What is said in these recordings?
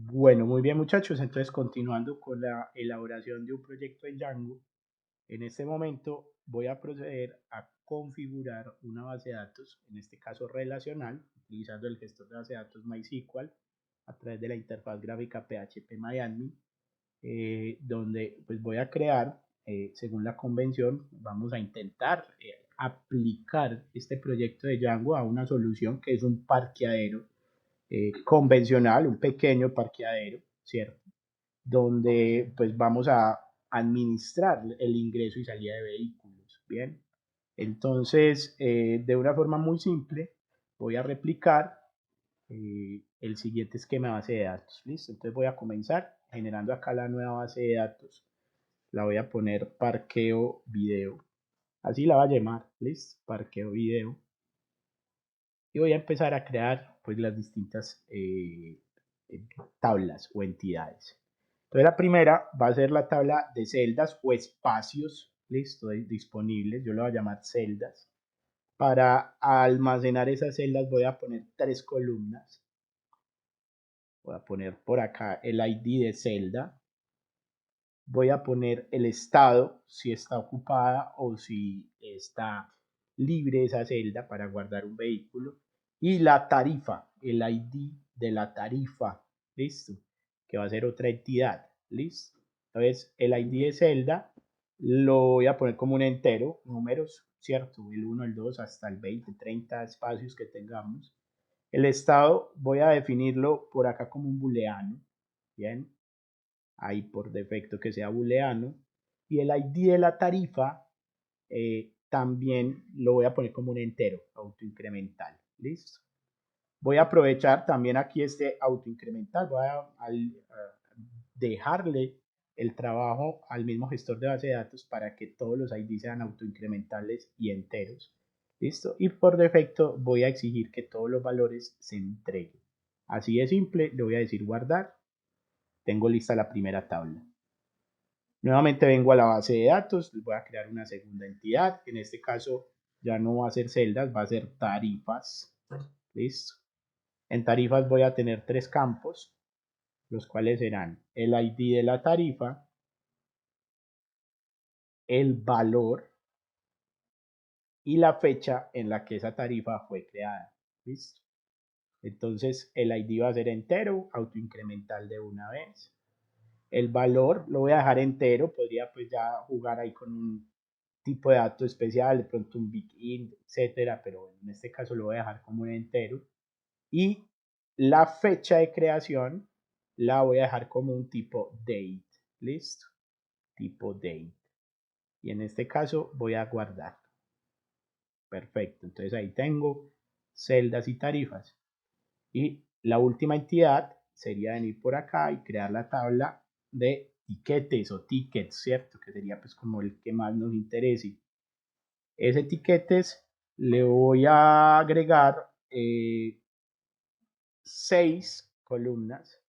Bueno, muy bien muchachos, entonces continuando con la elaboración de un proyecto en Django, en este momento voy a proceder a configurar una base de datos, en este caso relacional, utilizando el gestor de base de datos MySQL a través de la interfaz gráfica PHP donde pues voy a crear, según la convención, vamos a intentar aplicar este proyecto de Django a una solución que es un parqueadero convencional, un pequeño parqueadero, ¿cierto? Donde pues vamos a administrar el ingreso y salida de vehículos, ¿bien? Entonces, de una forma muy simple, voy a replicar el siguiente esquema de base de datos, ¿listo? Entonces voy a comenzar generando acá la nueva base de datos, la voy a poner parqueo video, así la va a llamar, ¿listo? Parqueo video, y voy a empezar a crear pues las distintas tablas o entidades. Entonces la primera va a ser la tabla de celdas o espacios, listo, disponibles, yo lo voy a llamar celdas. Para almacenar esas celdas voy a poner tres columnas. Voy a poner por acá el ID de celda. Voy a poner el estado, si está ocupada o si está libre esa celda para guardar un vehículo. Y la tarifa, el ID de la tarifa, listo, que va a ser otra entidad, listo. Entonces, el ID de celda lo voy a poner como un entero, números, ¿cierto? El 1, el 2, hasta el 20, 30 espacios que tengamos. El estado voy a definirlo por acá como un booleano, ¿bien? Ahí por defecto que sea booleano. Y el ID de la tarifa también lo voy a poner como un entero, autoincremental. ¿Listo? Voy a aprovechar también aquí este autoincremental. Voy a dejarle el trabajo al mismo gestor de base de datos para que todos los ID sean autoincrementales y enteros. ¿Listo? Y por defecto voy a exigir que todos los valores se entreguen. Así de simple, le voy a decir guardar. Tengo lista la primera tabla. Nuevamente vengo a la base de datos, voy a crear una segunda entidad. En este caso ya no va a ser celdas, va a ser tarifas. Listo. En tarifas voy a tener tres campos, los cuales serán el ID de la tarifa, el valor y la fecha en la que esa tarifa fue creada. Listo. Entonces el ID va a ser entero, autoincremental de una vez. El valor lo voy a dejar entero, podría pues ya jugar ahí con un tipo de dato especial, de pronto un big int, etcétera, pero bueno, en este caso lo voy a dejar como un entero. Y la fecha de creación la voy a dejar como un tipo date, listo, tipo date. Y en este caso voy a guardar. Perfecto, entonces ahí tengo celdas y tarifas. Y la última entidad sería venir por acá y crear la tabla de tiquetes o tickets, ¿cierto? Que sería pues como el que más nos interese. Ese tiquetes le voy a agregar 6 columnas,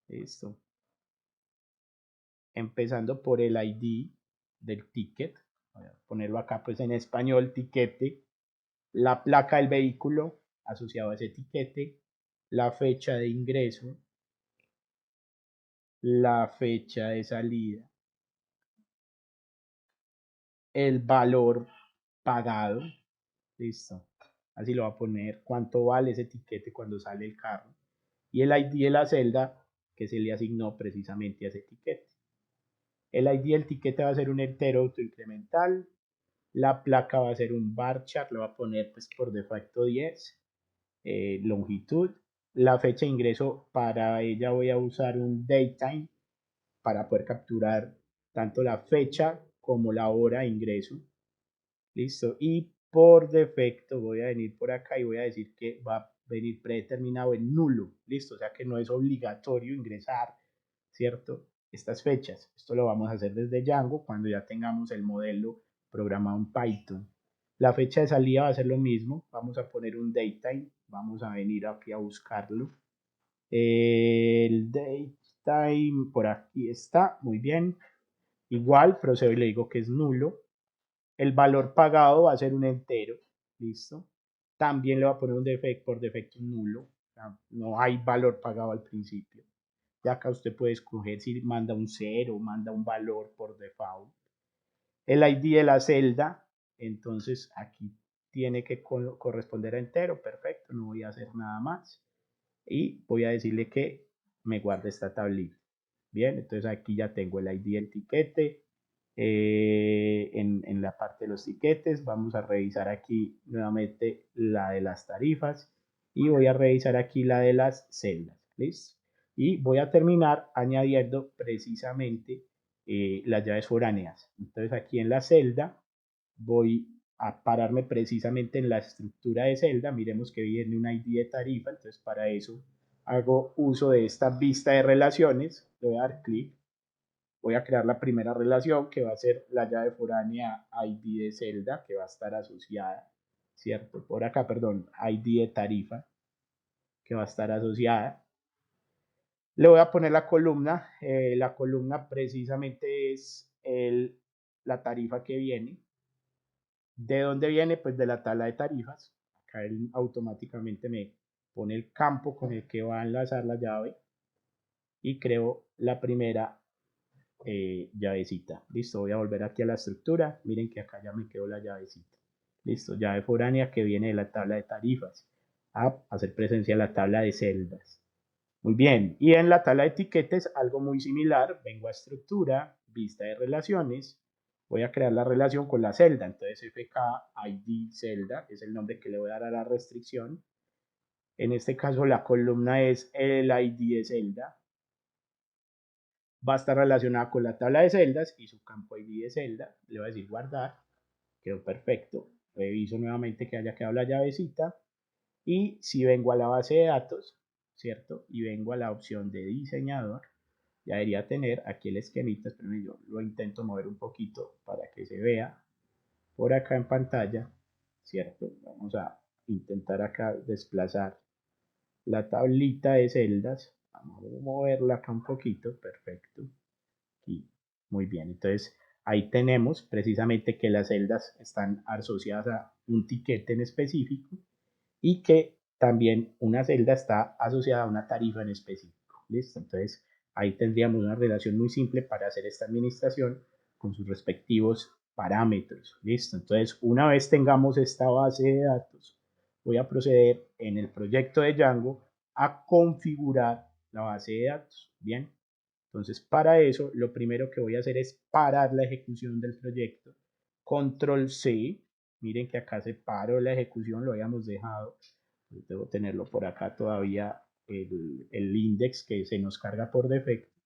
listo. Empezando por el ID del ticket, voy a ponerlo acá pues en español, tiquete, la placa del vehículo asociado a ese tiquete, la fecha de ingreso, la fecha de salida, el valor pagado, listo. Así lo va a poner, cuánto vale ese etiquete cuando sale el carro. Y el ID de la celda que se le asignó precisamente a ese etiquete. El ID del etiquete va a ser un entero autoincremental. La placa va a ser un bar chart, lo va a poner pues por defecto 10. Longitud. La fecha de ingreso, para ella voy a usar un datetime para poder capturar tanto la fecha como la hora de ingreso. Listo. Y por defecto voy a venir por acá y voy a decir que va a venir predeterminado en nulo. Listo. O sea que no es obligatorio ingresar, ¿cierto? Estas fechas. Esto lo vamos a hacer desde Django cuando ya tengamos el modelo programado en Python. La fecha de salida va a ser lo mismo. Vamos a poner un datetime. Vamos a venir aquí a buscarlo. El datetime por aquí está. Muy bien. Igual procedo y le digo que es nulo. El valor pagado va a ser un entero, listo. También le va a poner un defecto, por defecto un nulo, no hay valor pagado al principio. Ya acá usted puede escoger si manda un 0, manda un valor por default. El ID de la celda, entonces aquí tiene que corresponder a entero, perfecto, no voy a hacer nada más. Y voy a decirle que me guarde esta tablita. Bien, entonces aquí ya tengo el ID del tiquete. En la parte de los tiquetes vamos a revisar aquí nuevamente la de las tarifas y voy a revisar aquí la de las celdas. ¿Listo? Y voy a terminar añadiendo precisamente las llaves foráneas. Entonces aquí en la celda voy a pararme precisamente en la estructura de celda. Miremos que viene un ID de tarifa, entonces para eso hago uso de esta vista de relaciones. Le voy a dar clic. Voy a crear la primera relación que va a ser la llave foránea ID de celda que va a estar asociada, ¿cierto? Por acá, perdón, ID de tarifa que va a estar asociada. Le voy a poner la columna precisamente es la tarifa que viene. ¿De dónde viene? Pues de la tabla de tarifas. Acá él automáticamente me pone el campo con el que va a enlazar la llave y creo la primera llavecita. Listo, voy a volver aquí a la estructura. Miren que acá ya me quedó la llavecita. Listo, llave foránea que viene de la tabla de tarifas a hacer presencia en la tabla de celdas. Muy bien, y en la tabla de etiquetes algo muy similar. Vengo a estructura, vista de relaciones. Voy a crear la relación con la celda. Entonces FKID celda es el nombre que le voy a dar a la restricción. En este caso la columna es el ID de celda. Va a estar relacionada con la tabla de celdas y su campo ID de celda. Le voy a decir guardar. Quedó perfecto. Reviso nuevamente que haya quedado la llavecita. Y si vengo a la base de datos, ¿cierto? Y vengo a la opción de diseñador, ya debería tener aquí el esquemita. Espérenme, yo lo intento mover un poquito para que se vea por acá en pantalla, ¿cierto? Vamos a intentar acá desplazar la tablita de celdas. Vamos a moverla acá un poquito, perfecto. Y muy bien, entonces ahí tenemos precisamente que las celdas están asociadas a un tiquete en específico y que también una celda está asociada a una tarifa en específico. ¿Listo? Entonces ahí tendríamos una relación muy simple para hacer esta administración con sus respectivos parámetros. ¿Listo? Entonces una vez tengamos esta base de datos, voy a proceder en el proyecto de Django a configurar la base de datos. Bien, entonces, para eso, lo primero que voy a hacer es parar la ejecución del proyecto. Control C. Miren que acá se paró la ejecución, lo habíamos dejado. Debo tenerlo por acá todavía el index que se nos carga por defecto.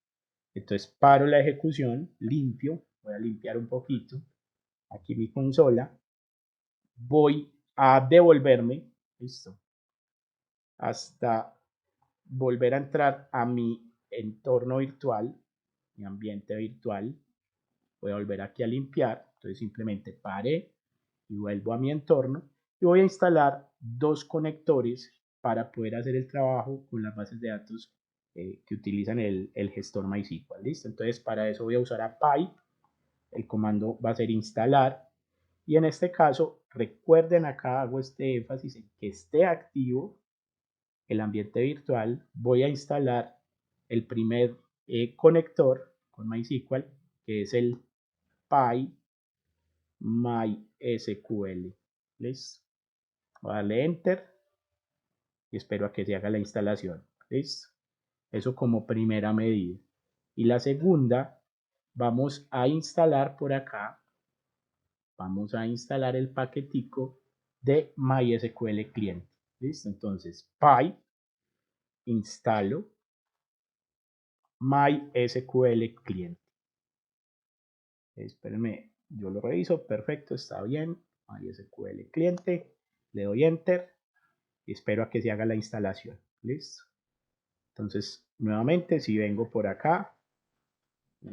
Entonces, paro la ejecución, limpio. Voy a limpiar un poquito. Aquí mi consola. Voy a devolverme. Listo. Hasta volver a entrar a mi entorno virtual, mi ambiente virtual. Voy a volver aquí a limpiar, entonces simplemente paré y vuelvo a mi entorno y voy a instalar dos conectores para poder hacer el trabajo con las bases de datos que utilizan el gestor MySQL. ¿Listo? Entonces para eso voy a usar a pipe, el comando va a ser instalar y en este caso recuerden acá hago este énfasis en que esté activo el ambiente virtual. Voy a instalar el primer conector con MySQL que es el MySQL. ¿Listo? Voy a darle Enter y espero a que se haga la instalación. ¿Listo? Eso como primera medida. Y la segunda, vamos a instalar por acá, vamos a instalar el paquetico de MySQL cliente. ¿Listo? Entonces, py instalo MySQL cliente. Espérenme, yo lo reviso, perfecto, está bien. MySQL cliente, le doy enter y espero a que se haga la instalación. Listo. Entonces, nuevamente, si vengo por acá,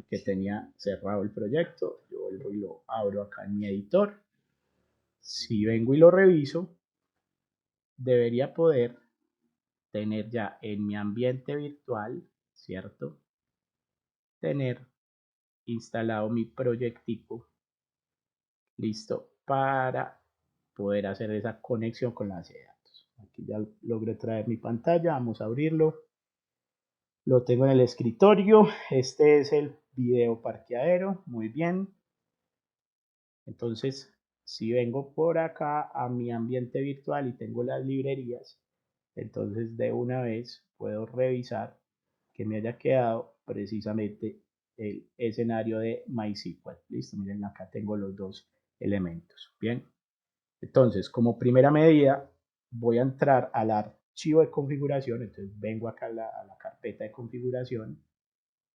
que tenía cerrado el proyecto, yo vuelvo y lo abro acá en mi editor. Si vengo y lo reviso, debería poder tener ya en mi ambiente virtual, ¿cierto? Tener instalado mi proyectico listo para poder hacer esa conexión con la base de datos. Aquí ya logré traer mi pantalla, vamos a abrirlo. Lo tengo en el escritorio. Este es el video parqueadero. Muy bien. Entonces, si vengo por acá a mi ambiente virtual y tengo las librerías, entonces de una vez puedo revisar que me haya quedado precisamente el escenario de MySQL. Listo, miren, acá tengo los dos elementos. Bien, entonces, como primera medida, voy a entrar al archivo de configuración. Entonces, vengo acá a la carpeta de configuración,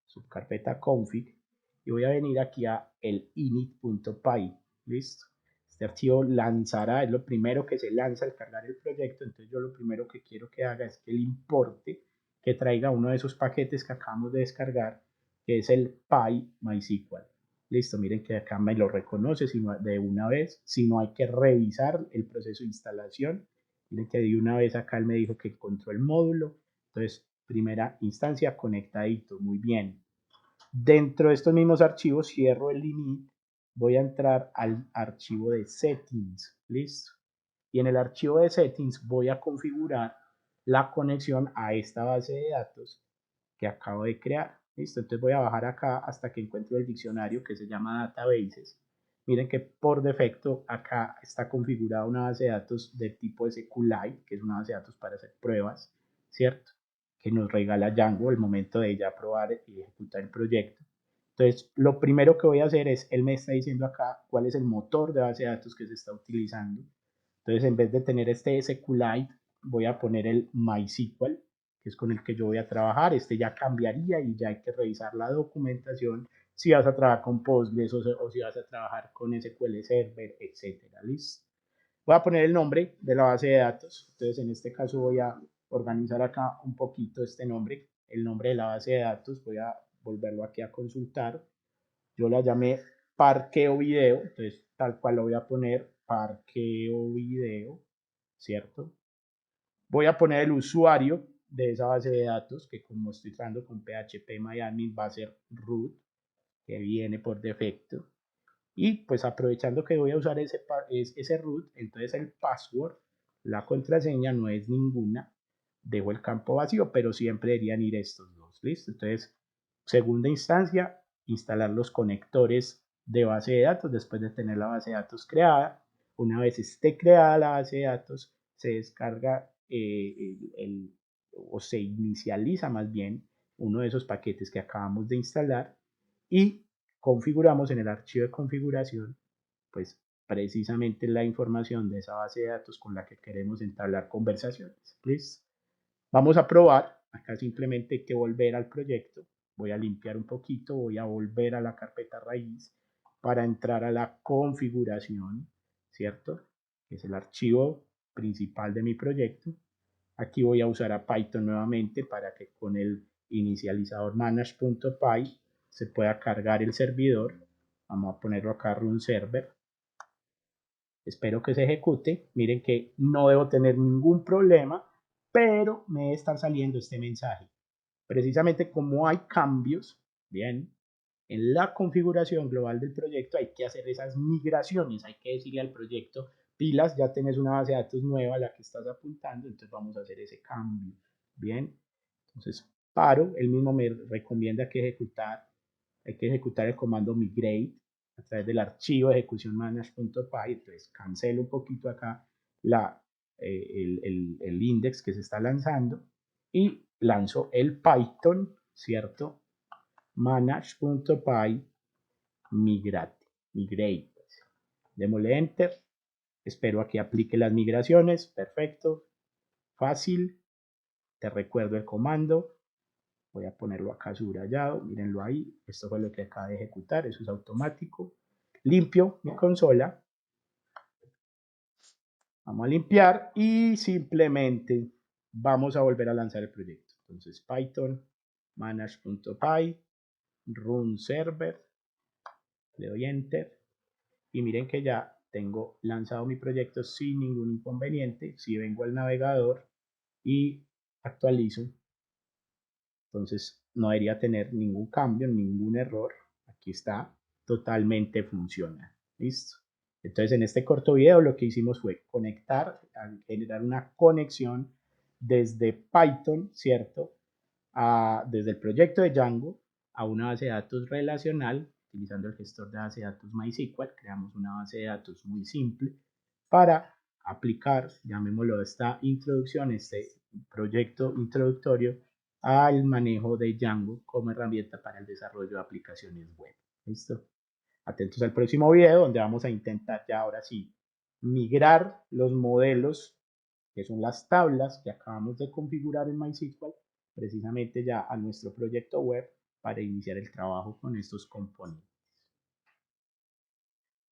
subcarpeta config, y voy a venir aquí a el init.py. Listo. Este archivo lanzará, es lo primero que se lanza al cargar el proyecto. Entonces, yo lo primero que quiero que haga es que él importe, que traiga uno de esos paquetes que acabamos de descargar, que es el PyMySQL. Listo, miren que acá me lo reconoce de una vez, si no hay que revisar el proceso de instalación. Miren que de una vez acá él me dijo que encontró el módulo. Entonces, primera instancia conectadito, muy bien. Dentro de estos mismos archivos, cierro el init, voy a entrar al archivo de settings, listo. Y en el archivo de settings voy a configurar la conexión a esta base de datos que acabo de crear. Listo, entonces voy a bajar acá hasta que encuentre el diccionario que se llama Databases. Miren que por defecto acá está configurada una base de datos de tipo SQLite, que es una base de datos para hacer pruebas, ¿cierto? Que nos regala Django al momento de ya probar y ejecutar el proyecto. Entonces, lo primero que voy a hacer es, él me está diciendo acá cuál es el motor de base de datos que se está utilizando. Entonces, en vez de tener este SQLite, voy a poner el MySQL, que es con el que yo voy a trabajar. Este ya cambiaría y ya hay que revisar la documentación si vas a trabajar con Postgres o si vas a trabajar con SQL Server, etcétera. ¿Listo? Voy a poner el nombre de la base de datos. Entonces, en este caso voy a organizar acá un poquito este nombre, el nombre de la base de datos. Voy a volverlo aquí a consultar. Yo la llamé parqueo video, entonces tal cual lo voy a poner parqueo video, ¿cierto? Voy a poner el usuario de esa base de datos, que como estoy tratando con phpMyAdmin va a ser root, que viene por defecto. Y pues aprovechando que voy a usar ese root, entonces el password, la contraseña no es ninguna, dejo el campo vacío, pero siempre deberían ir estos dos, ¿listo? Entonces, segunda instancia, instalar los conectores de base de datos después de tener la base de datos creada. Una vez esté creada la base de datos, se descarga o se inicializa más bien uno de esos paquetes que acabamos de instalar y configuramos en el archivo de configuración, pues precisamente la información de esa base de datos con la que queremos entablar conversaciones. ¿Listo? Vamos a probar. Acá simplemente hay que volver al proyecto. Voy a limpiar un poquito, voy a volver a la carpeta raíz para entrar a la configuración, ¿cierto? Que es el archivo principal de mi proyecto. Aquí voy a usar a Python nuevamente para que con el inicializador manage.py se pueda cargar el servidor. Vamos a ponerlo acá run server. Espero que se ejecute. Miren que no debo tener ningún problema, pero me debe estar saliendo este mensaje. Precisamente como hay cambios, bien, en la configuración global del proyecto hay que hacer esas migraciones, hay que decirle al proyecto, pilas, ya tienes una base de datos nueva a la que estás apuntando, entonces vamos a hacer ese cambio, bien. Entonces paro, él mismo me recomienda hay que ejecutar el comando migrate a través del archivo de ejecución manage.py, entonces cancelo un poquito acá el index que se está lanzando y lanzo el Python, ¿cierto? Manage.py migrate. Démosle enter. Espero a que aplique las migraciones. Perfecto. Fácil. Te recuerdo el comando. Voy a ponerlo acá subrayado. Mírenlo ahí. Esto fue lo que acaba de ejecutar. Eso es automático. Limpio mi consola. Vamos a limpiar y simplemente vamos a volver a lanzar el proyecto. Entonces Python manage.py run server. Le doy enter y miren que ya tengo lanzado mi proyecto sin ningún inconveniente. Si vengo al navegador y actualizo, entonces no debería tener ningún cambio, ningún error. Aquí está, totalmente funciona. ¿Listo? Entonces en este corto video lo que hicimos fue conectar, generar una conexión desde Python, ¿cierto? desde el proyecto de Django a una base de datos relacional, utilizando el gestor de base de datos MySQL, creamos una base de datos muy simple para aplicar, llamémoslo esta introducción, este proyecto introductorio al manejo de Django como herramienta para el desarrollo de aplicaciones web. ¿Listo? Atentos al próximo video donde vamos a intentar ya ahora sí migrar los modelos, que son las tablas que acabamos de configurar en MySQL, precisamente ya a nuestro proyecto web para iniciar el trabajo con estos componentes.